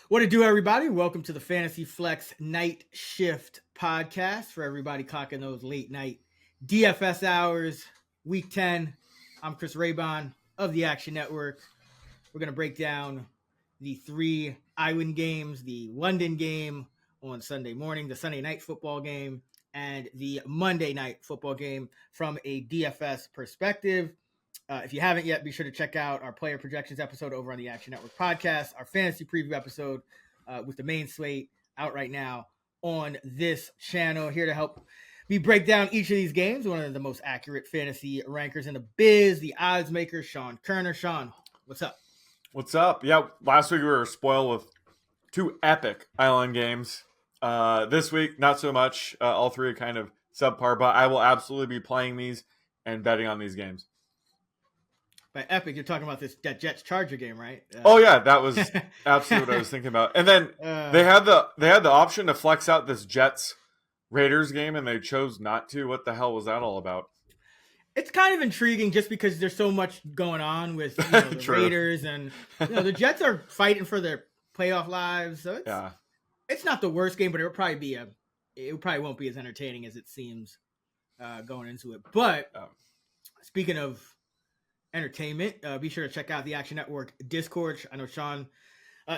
What it do, everybody? Welcome to the Fantasy Flex Night Shift podcast for everybody clocking those late night DFS hours. Week 10. I'm Chris Raybon of the Action Network. We're going to break down the three Iwin games, the London game on Sunday morning, the Sunday night football game, and the Monday night football game from a DFS perspective. If you haven't yet, be sure to check out our player projections episode over on the Action Network podcast, our fantasy preview episode with the main slate out right now on this channel. Here to help me break down each of these games, one of the most accurate fantasy rankers in the biz, the odds maker, Sean Kerner. Sean, what's up? What's up? Yeah, last week we were spoiled with two epic Island games. This week, not so much. All three are kind of subpar, but I will absolutely be playing these and betting on these games. By epic, you're talking about that Jets-Charger game, right? Oh yeah, that was absolutely what I was thinking about. And then they had the option to flex out this Jets-Raiders game, and they chose not to. What the hell was that all about? It's kind of intriguing just because there's so much going on with the Raiders, and the Jets are fighting for their playoff lives. So it's not the worst game, but it probably won't be as entertaining as it seems going into it. But speaking of entertainment, be sure to check out the Action Network Discord. I know Sean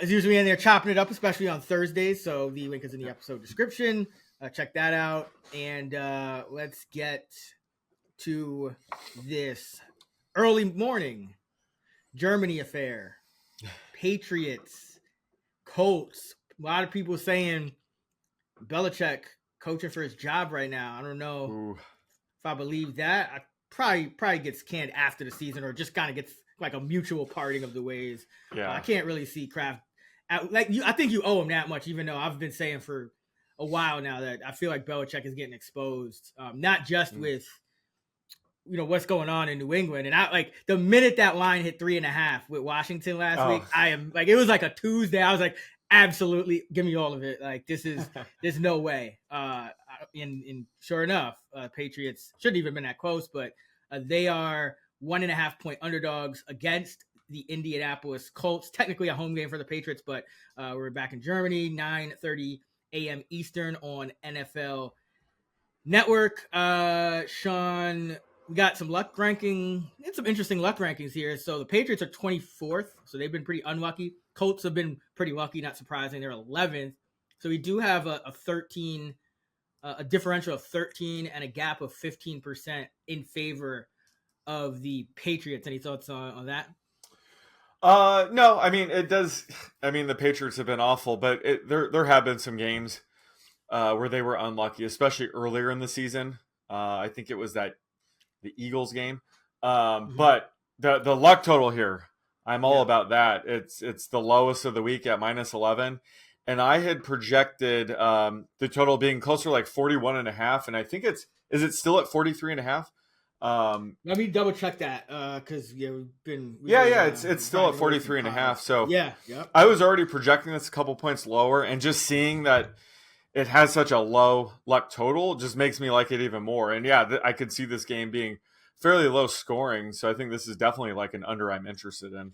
is usually in there chopping it up, especially on Thursdays, so the link is in the episode description. Check that out, and let's get to this early morning Germany affair. Patriots, Colts. A lot of people saying Belichick coaching for his job right now. I don't know if I believe that. I probably gets canned after the season, or just kind of gets like a mutual parting of the ways. Yeah, I can't really see Kraft like you. I think you owe him that much, even though I've been saying for a while now that I feel like Belichick is getting exposed, not just with what's going on in New England. And I like the minute that line hit 3.5 with Washington last week, I am like, it was like a Tuesday. I was like, absolutely, give me all of it. Like there's no way. And sure enough, Patriots shouldn't even been that close, but they are 1.5 point underdogs against the Indianapolis Colts. Technically a home game for the Patriots, but we're back in Germany, 9:30 a.m. Eastern on NFL Network. Sean, we got some luck ranking and some interesting luck rankings here. So the Patriots are 24th, so they've been pretty unlucky. Colts have been pretty lucky, not surprising. They're 11th. So we do have a differential of 13 and a gap of 15% in favor of the Patriots. Any thoughts on that? No, I mean, it does. I mean, the Patriots have been awful, but there have been some games where they were unlucky, especially earlier in the season. I think it was the Eagles game. But the luck total here, I'm all about that. It's the lowest of the week at -11. And I had projected the total being closer to like 41.5. And I think is it still at 43.5? Let me double check that because it's still at 43.5. So I was already projecting this a couple points lower, and just seeing that it has such a low luck total just makes me like it even more. And I could see this game being fairly low scoring. So I think this is definitely like an under I'm interested in.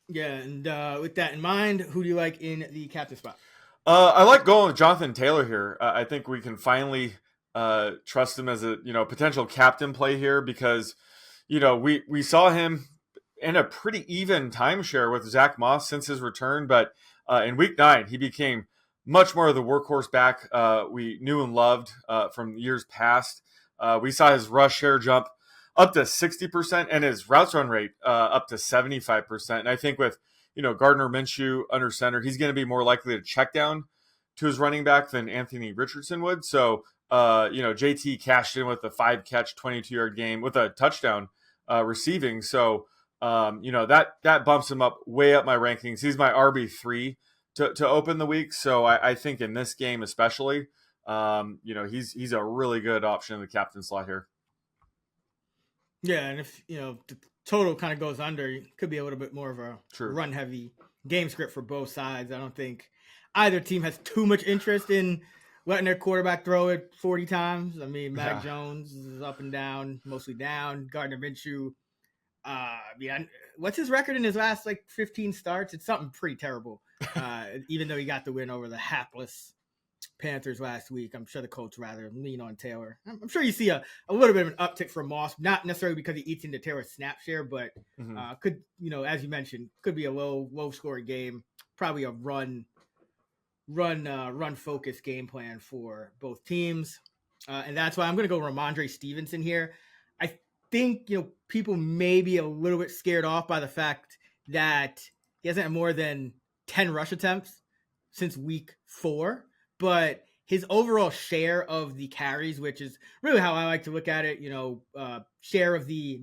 Yeah, and with that in mind, who do you like in the captain spot? I like going with Jonathan Taylor here. I think we can finally trust him as a potential captain play here, because we saw him in a pretty even timeshare with Zach Moss since his return, but in week 9 he became much more of the workhorse back we knew and loved from years past. We saw his rush share jump up to 60% and his routes run rate up to 75%. And I think with Gardner Minshew under center, he's going to be more likely to check down to his running back than Anthony Richardson would. So JT cashed in with a 5-catch, 22-yard game with a touchdown receiving. So that bumps him up way up my rankings. He's my RB3 to open the week. So I think in this game especially, he's a really good option in the captain slot here. Yeah, and if the total kind of goes under, it could be a little bit more of a run-heavy game script for both sides. I don't think either team has too much interest in letting their quarterback throw it 40 times. I mean, Mac Jones is up and down, mostly down. Gardner Minshew, what's his record in his last like 15 starts? It's something pretty terrible. Even though he got the win over the hapless Panthers last week, I'm sure the Colts rather lean on Taylor. I'm sure you see a little bit of an uptick from Moss, not necessarily because he eats into Taylor's snap share, but could, as you mentioned, could be a low scoring game, probably a run focused game plan for both teams. And that's why I'm going to go Ramondre Stevenson here. I think, people may be a little bit scared off by the fact that he hasn't had more than 10 rush attempts since week 4, but his overall share of the carries, which is really how I like to look at it, share of the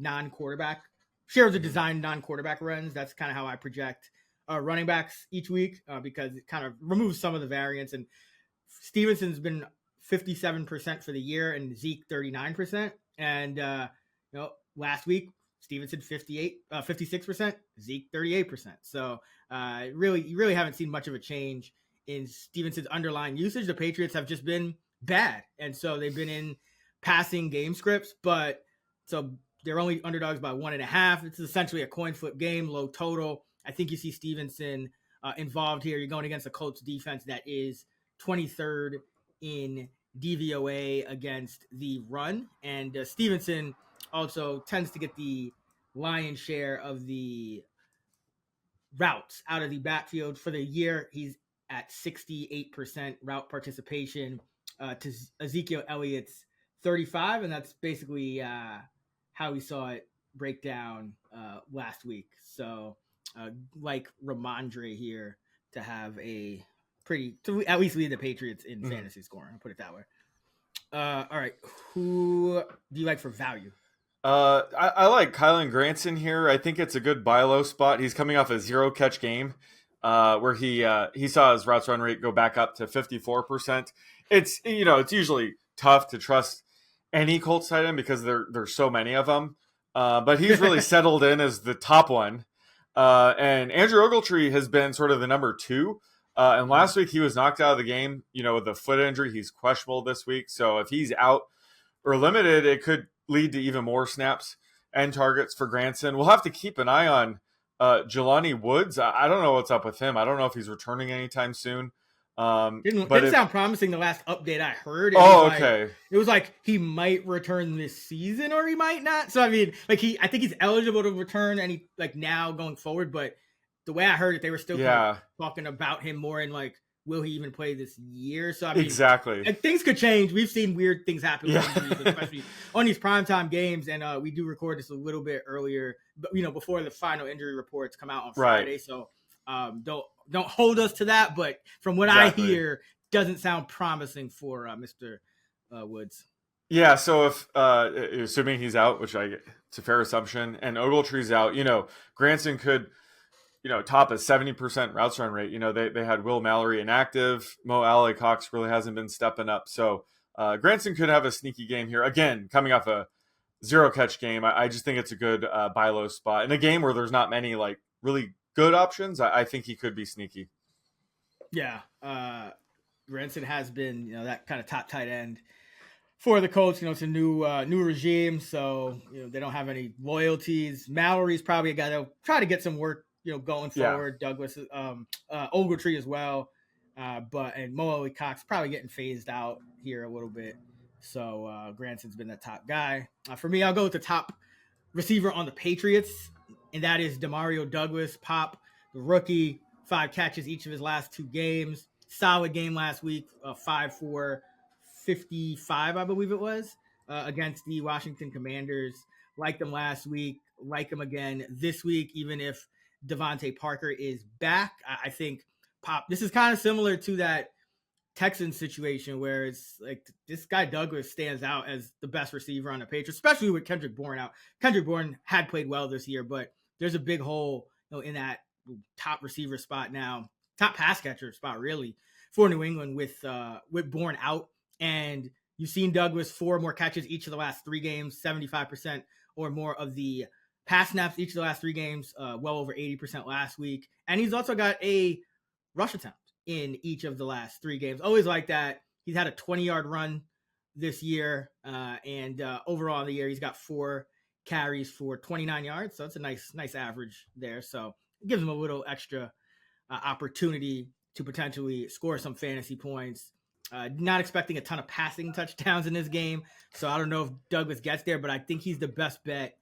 designed non-quarterback runs. That's kind of how I project running backs each week because it kind of removes some of the variance. And Stevenson's been 57% for the year and Zeke 39%. And, last week, Stevenson 56%, Zeke 38%. So you really haven't seen much of a change in Stevenson's underlying usage. The Patriots have just been bad. And so they've been in passing game scripts, but so they're only underdogs by 1.5. It's essentially a coin flip game, low total. I think you see Stevenson involved here. You're going against a Colts defense that is 23rd in DVOA against the run. And Stevenson also tends to get the lion's share of the routes out of the backfield. For the year, he's at 68% route participation to Ezekiel Elliott's 35%. And that's basically how we saw it break down last week. So like Ramondre here to have to at least lead the Patriots in fantasy scoring. I'll put it that way. All right. Who do you like for value? I like Kylan Granson here. I think it's a good buy low spot. He's coming off a 0 catch game where he saw his routes run rate go back up to 54%. It's usually tough to trust any Colts tight end because there's so many of them. But he's really settled in as the top one. And Andrew Ogletree has been sort of the number 2. And last week he was knocked out of the game, with a foot injury. He's questionable this week. So if he's out or limited, it could lead to even more snaps and targets for Granson. We'll have to keep an eye on Jelani Woods. I don't know what's up with him. I don't know if he's returning anytime soon. Didn't sound promising the last update I heard. Okay. It was like he might return this season or he might not. So I mean, I think he's eligible to return any now going forward. But the way I heard it, they were still kind of talking about him more in will he even play this year? So I mean, exactly. And things could change. We've seen weird things happen, especially on these primetime games. And we do record this a little bit earlier, but before the final injury reports come out on Friday. Right. So don't hold us to that. But from what I hear, doesn't sound promising for Mr. Woods. Yeah. So if assuming he's out, which it's a fair assumption, and Ogletree's out, Granson could top a 70% routes run rate. They had Will Mallory inactive. Mo Alley Cox really hasn't been stepping up. So Granson could have a sneaky game here. Again, coming off a 0 catch game, I just think it's a good buy low spot. In a game where there's not many really good options, I think he could be sneaky. Yeah. Granson has been, that kind of top tight end for the Colts. It's a new regime. So, they don't have any loyalties. Mallory's probably a guy that'll try to get some work going forward. Yeah. Douglas, Ogletree as well. And Mo Cox probably getting phased out here a little bit. So Granson's been the top guy. For me, I'll go with the top receiver on the Patriots, and that is Demario Douglas, Pop, the rookie, 5 catches each of his last 2 games. Solid game last week, 5 for 55, I believe it was, against the Washington Commanders. Like them last week, like them again this week, even if Devontae Parker is back. I think Pop, this is kind of similar to that Texans situation where it's like this guy Douglas stands out as the best receiver on the Patriots, especially with Kendrick Bourne out. Kendrick Bourne had played well this year, but there's a big hole in that top receiver spot now, top pass catcher spot really for New England with Bourne out. And you've seen Douglas 4 more catches each of the last 3 games, 75% or more of the pass snaps each of the last 3 games, well over 80% last week. And he's also got a rush attempt in each of the last 3 games. Always like that. He's had a 20-yard run this year. And overall in the year, he's got 4 carries for 29 yards. So it's a nice average there. So it gives him a little extra opportunity to potentially score some fantasy points. Not expecting a ton of passing touchdowns in this game. So I don't know if Douglas gets there, but I think he's the best bet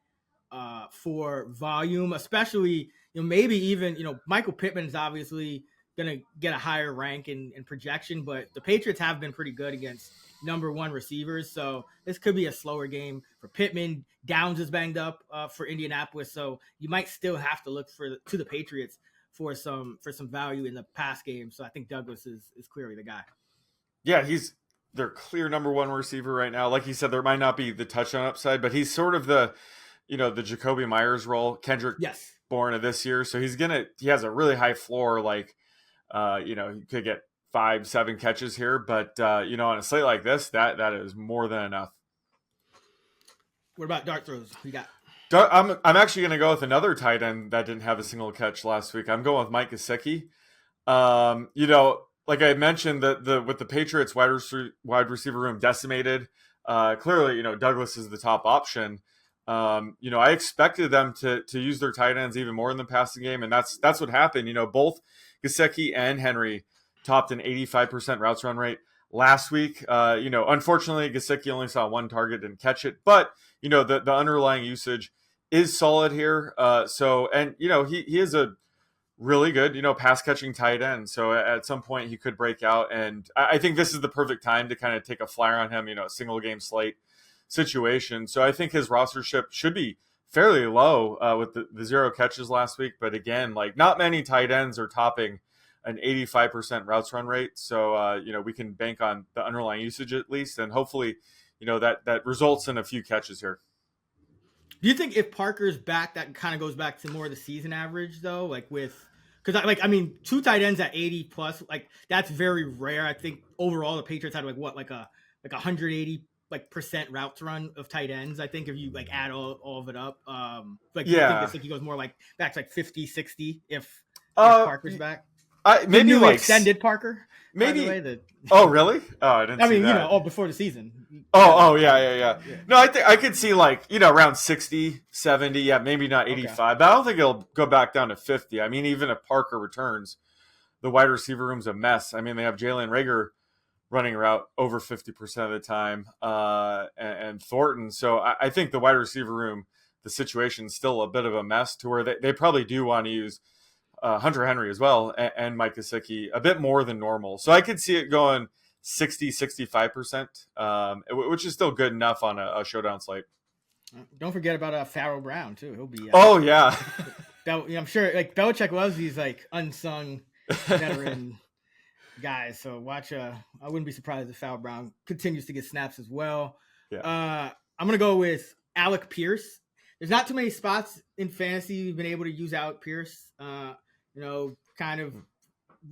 for volume, especially, maybe even, Michael Pittman is obviously going to get a higher rank in projection, but the Patriots have been pretty good against number one receivers. So this could be a slower game for Pittman. Downs is banged up for Indianapolis. So you might still have to look to the Patriots for some value in the pass game. So I think Douglas is clearly the guy. Yeah, he's their clear number one receiver right now. Like you said, there might not be the touchdown upside, but he's sort of the Jacoby Myers role, Kendrick Bourne of this year. So he has a really high floor. Like, he could get 5-7 catches here, but on a slate like this, that is more than enough. What about dart throws? We got. I'm actually going to go with another tight end that didn't have a single catch last week. I'm going with Mike Gesicki. Like I mentioned, with the Patriots wide receiver room decimated, clearly, Douglas is the top option. I expected them to use their tight ends even more in the passing game, and that's what happened. Both Gesicki and Henry topped an 85% routes run rate last week. Unfortunately, Gesicki only saw one target and catch it, but the underlying usage is solid here. He is a really good, pass catching tight end. So at some point he could break out, and I think this is the perfect time to kind of take a flyer on him. A single game slate situation. So I think his rostership should be fairly low with the 0 catches last week. But again, like, not many tight ends are topping an 85% routes run rate. So, we can bank on the underlying usage at least. And hopefully, that results in a few catches here. Do you think if Parker's back, that kind of goes back to more of the season average though? Because two tight ends at 80 plus, like, that's very rare. I think overall the Patriots had like 180 percent routes run of tight ends. I think if you add all of it up, I think he goes more back to 50, 60 if Parker's back. Maybe extended Parker. Maybe. Oh, really? Oh, I didn't see that. Before the season. Yeah. No, I could see around 60, 70. Yeah, maybe not 85, okay. But I don't think it'll go back down to 50. Even if Parker returns, the wide receiver room's a mess. They have Jalen Reagor running a route over 50% of the time, and Thornton. So I think the wide receiver room, the situation's still a bit of a mess to where they probably do want to use Hunter Henry as well and Mike Gesicki a bit more than normal. So I could see it going 60, 65%, which is still good enough on a showdown slate. Don't forget about Pharaoh Brown too. He'll be. Yeah. I'm sure Belichick loves these unsung veteran guys. So watch. I wouldn't be surprised if Pharaoh Brown continues to get snaps as well. Yeah. I'm gonna go with Alec Pierce. There's not too many spots in fantasy we've been able to use Alec Pierce. Kind of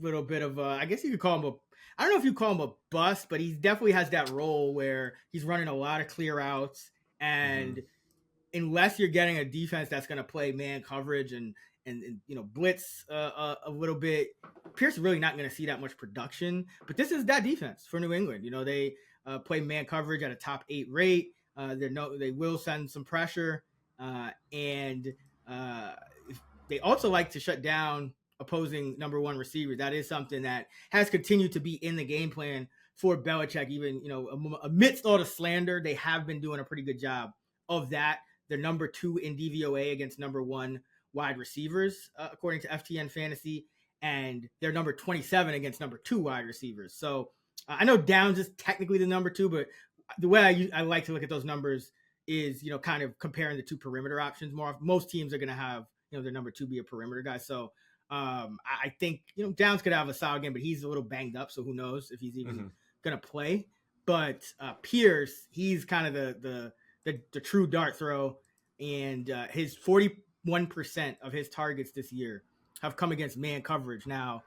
little bit of I guess you could call him I don't know if you call him a bust, but he definitely has that role where he's running a lot of clear outs, and unless you're getting a defense that's going to play man coverage and blitz a little bit, Pierce is really not going to see that much production. But this is that defense for New England. They play man coverage at a top 8 rate. They will send some pressure, and they also like to shut down opposing number one receivers. That is something that has continued to be in the game plan for Belichick. Even, amidst all the slander, they have been doing a pretty good job of that. They're number 2 in DVOA against number 1 wide receivers, according to FTN Fantasy, and they're number 27 against number 2 wide receivers. So I know Downs is technically the number 2, but the way I like to look at those numbers is, kind of comparing the 2 perimeter options more. Most teams are going to have, their number 2 be a perimeter guy. So I think, Downs could have a solid game, but he's a little banged up. So who knows if he's even going to play. But Pierce, he's kind of the true dart throw. And his 41% of his targets this year have come against man coverage. Now,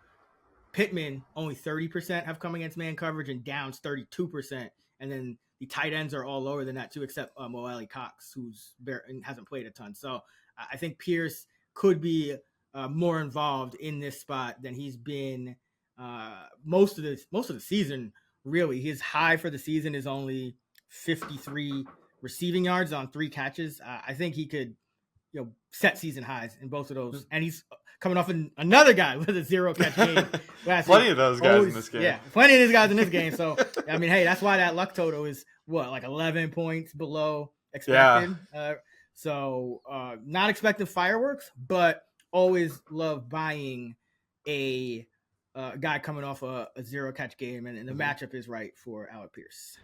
Pittman, only 30% have come against man coverage, and Downs 32%. And then the tight ends are all lower than that too, except Moelle Cox, who's hasn't played a ton. So I think Pierce could be more involved in this spot than he's been most of the season. Really, his high for the season is only 53 receiving yards on 3 catches. I think he could, set season highs in both of those. And he's coming off another guy with a 0 catch game. Plenty of those guys in this game. Yeah, plenty of these guys in this game. So, I mean, hey, that's why that luck total is like 11 points below expected. Yeah. Not expecting fireworks, but always love buying a guy coming off a 0 catch game. And the matchup is right for Alec Pierce.